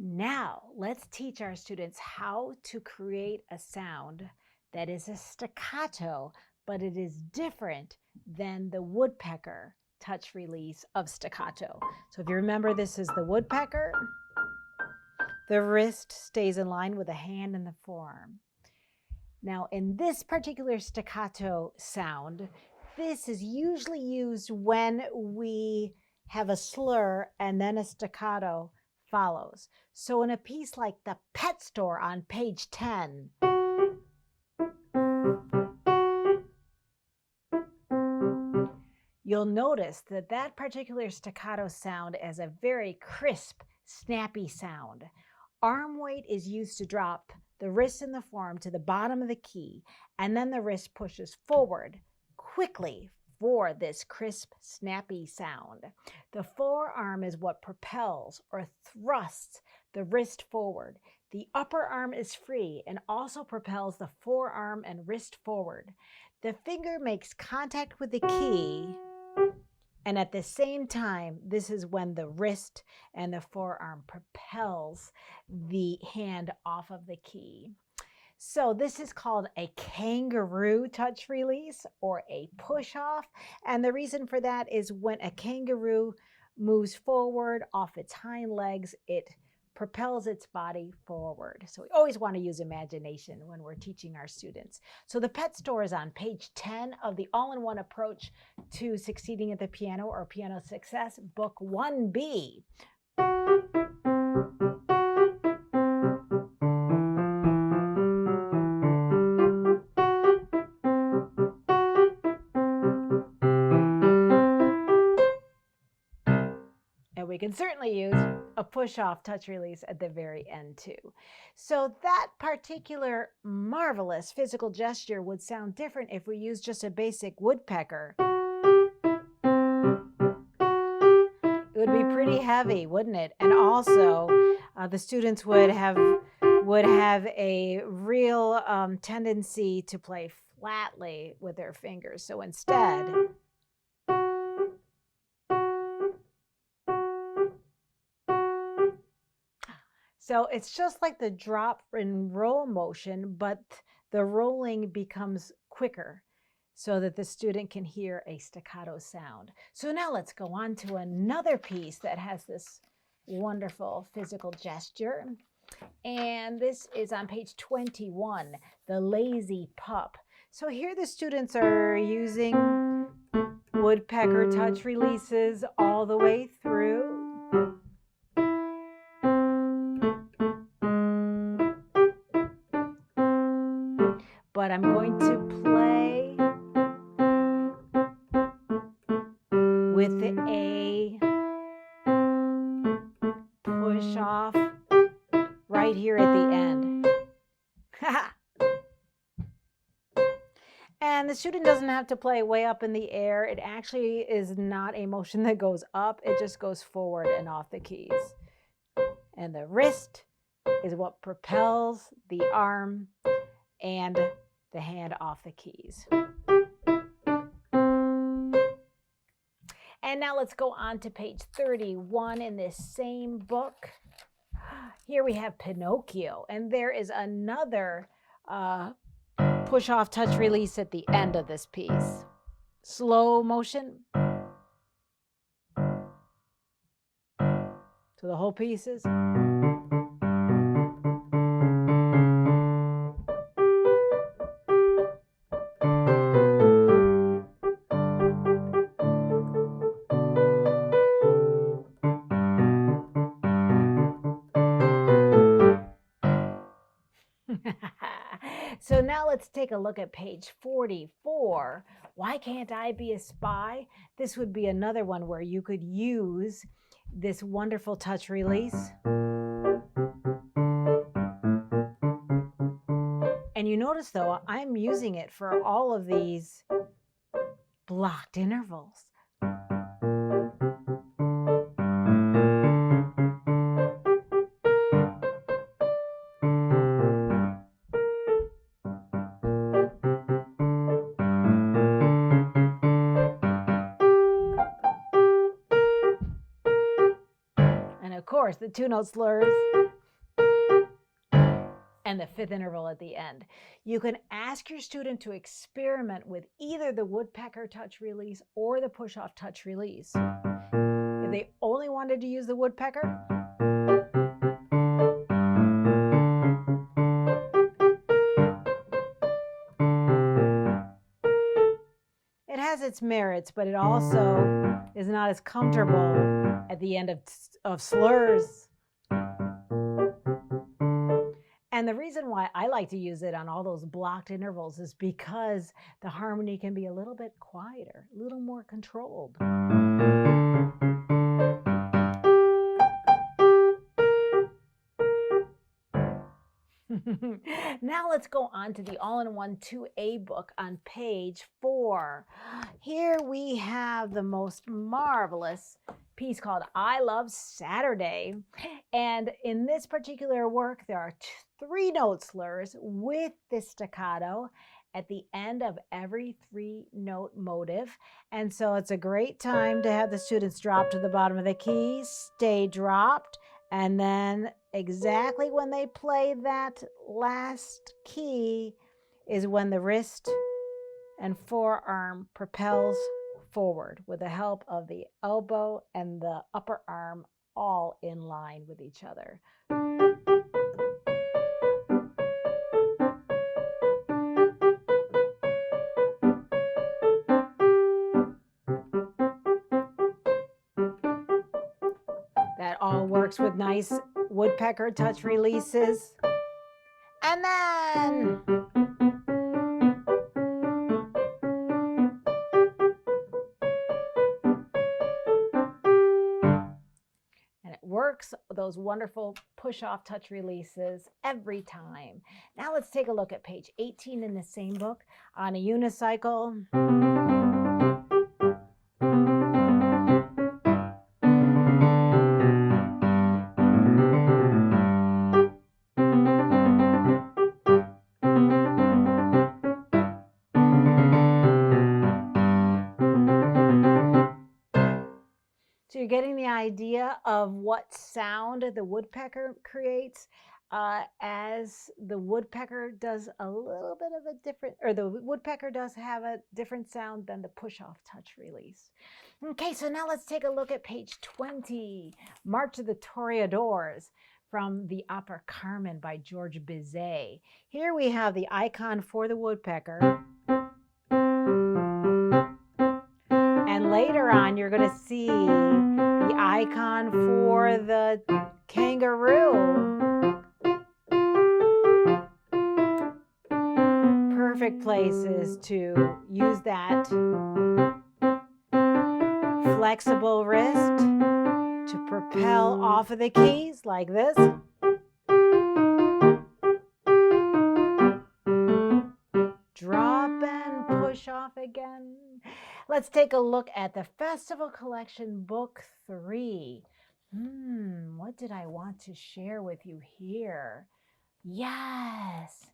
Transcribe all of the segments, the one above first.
Now, let's teach our students how to create a sound that is a staccato, but it is different than the woodpecker touch release of staccato. So if you remember, this is the woodpecker. The wrist stays in line with the hand and the forearm. Now, in this particular staccato sound, this is usually used when we have a slur and then a staccato follows. So in a piece like The Pet Store on page 10, you'll notice that that particular staccato sound is a very crisp, snappy sound. Arm weight is used to drop the wrist and the forearm to the bottom of the key, and then the wrist pushes forward quickly for this crisp, snappy sound. The forearm is what propels or thrusts the wrist forward. The upper arm is free and also propels the forearm and wrist forward. The finger makes contact with the key, and at the same time, this is when the wrist and the forearm propels the hand off of the key. So this is called a kangaroo touch release or a push off. And the reason for that is when a kangaroo moves forward off its hind legs, it propels its body forward. So we always want to use imagination when we're teaching our students. So The Pet Store is on page 10 of the All-in-One Approach to Succeeding at the Piano or Piano Success, Book 1B. We can certainly use a push-off touch release at the very end too. So that particular marvelous physical gesture would sound different if we use just a basic woodpecker. It would be pretty heavy, wouldn't it? And also, the students would have a real tendency to play flatly with their fingers. So instead, so it's just like the drop and roll motion, but the rolling becomes quicker so that the student can hear a staccato sound. So now let's go on to another piece that has this wonderful physical gesture. And this is on page 21, The Lazy Pup. So here the students are using woodpecker touch releases all the way through. But I'm going to play with a push off right here at the end. And the student doesn't have to play way up in the air. It actually is not a motion that goes up. It just goes forward and off the keys. And the wrist is what propels the arm and the hand off the keys. And now let's go on to page 31 in this same book. Here we have Pinocchio, and there is another push-off touch release at the end of this piece. Slow motion. So the whole piece is. So now let's take a look at page 44. Why Can't I Be a Spy? This would be another one where you could use this wonderful touch release. And you notice though, I'm using it for all of these blocked intervals. Of course, the two-note slurs and the fifth interval at the end. You can ask your student to experiment with either the woodpecker touch release or the push-off touch release. If they only wanted to use the woodpecker, it has its merits, but it also is not as comfortable at the end of slurs. And the reason why I like to use it on all those blocked intervals is because the harmony can be a little bit quieter, a little more controlled. Now let's go on to the All-in-One 2A book on page 4. Here we have the most marvelous piece called I Love Saturday. And in this particular work, there are 3 note slurs with the staccato at the end of every 3-note motive. And so it's a great time to have the students drop to the bottom of the key, stay dropped, and then exactly when they play that last key is when the wrist and forearm propels forward with the help of the elbow and the upper arm all in line with each other. That all works with nice woodpecker touch releases. And then works those wonderful push-off touch releases every time. Now let's take a look at page 18 in the same book on a unicycle. So you're getting the idea of what sound the woodpecker creates as the woodpecker does a little bit of a different, or the woodpecker does have a different sound than the push-off touch release. Okay, so now let's take a look at page 20, March of the Toreadors from the opera Carmen by George Bizet. Here we have the icon for the woodpecker. And later on, you're going to see the icon for the kangaroo. Perfect places to use that flexible wrist to propel off of the keys like this. Drop and push off again. Let's take a look at the Festival Collection Book 3. What did I want to share with you here? Yes!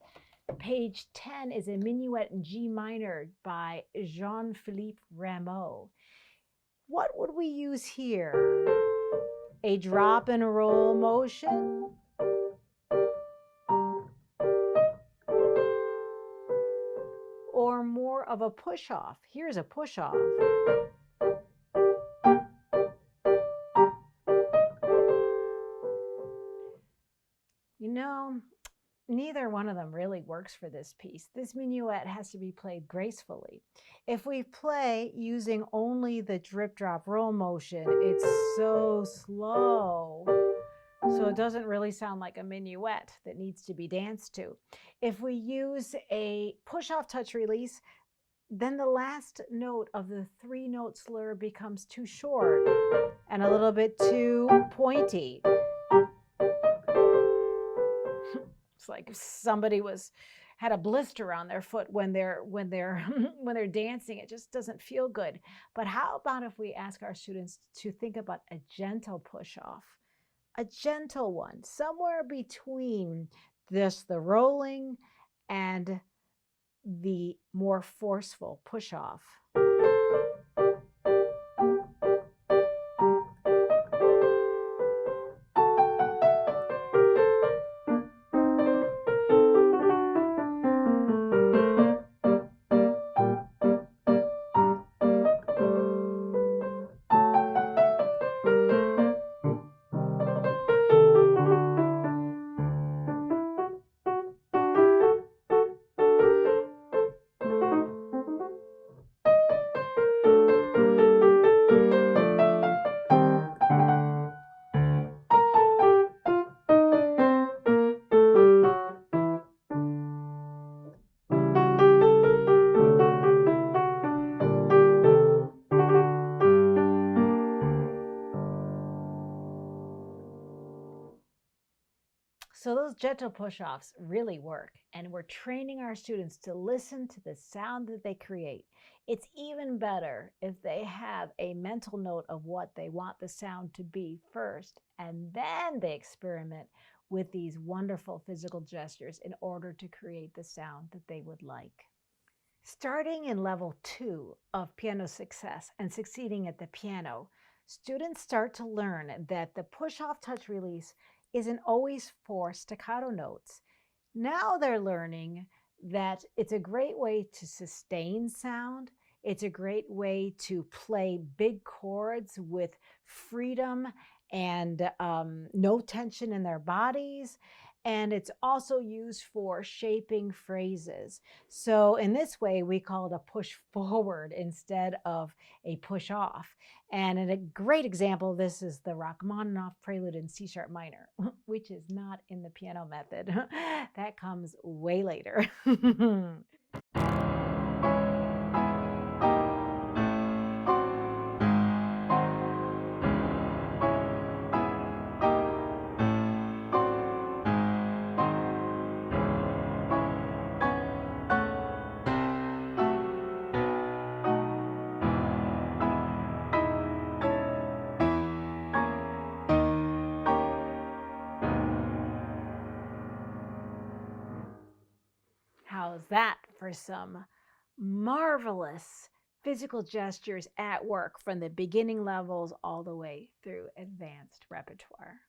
Page 10 is a minuet in G minor by Jean-Philippe Rameau. What would we use here? A drop and roll motion? Or more of a push-off? Here's a push-off. You know, neither one of them really works for this piece. This minuet has to be played gracefully. If we play using only the drip, drop, roll motion, it's so slow. So it doesn't really sound like a minuet that needs to be danced to. If we use a push-off touch release, then the last note of the 3-note slur becomes too short and a little bit too pointy. It's like if somebody had a blister on their foot when they're dancing. It just doesn't feel good. But how about if we ask our students to think about a gentle push-off? A gentle one, somewhere between just the rolling and the more forceful push-off. So those gentle push-offs really work, and we're training our students to listen to the sound that they create. It's even better if they have a mental note of what they want the sound to be first, and then they experiment with these wonderful physical gestures in order to create the sound that they would like. Starting in level 2 of piano success and succeeding at the piano, students start to learn that the push-off touch release isn't always for staccato notes. Now they're learning that it's a great way to sustain sound. It's a great way to play big chords with freedom and no tension in their bodies. And it's also used for shaping phrases. So in this way, we call it a push forward instead of a push off. And a great example of this is the Rachmaninoff Prelude in C sharp minor, which is not in the piano method. That comes way later. How's that for some marvelous physical gestures at work from the beginning levels all the way through advanced repertoire?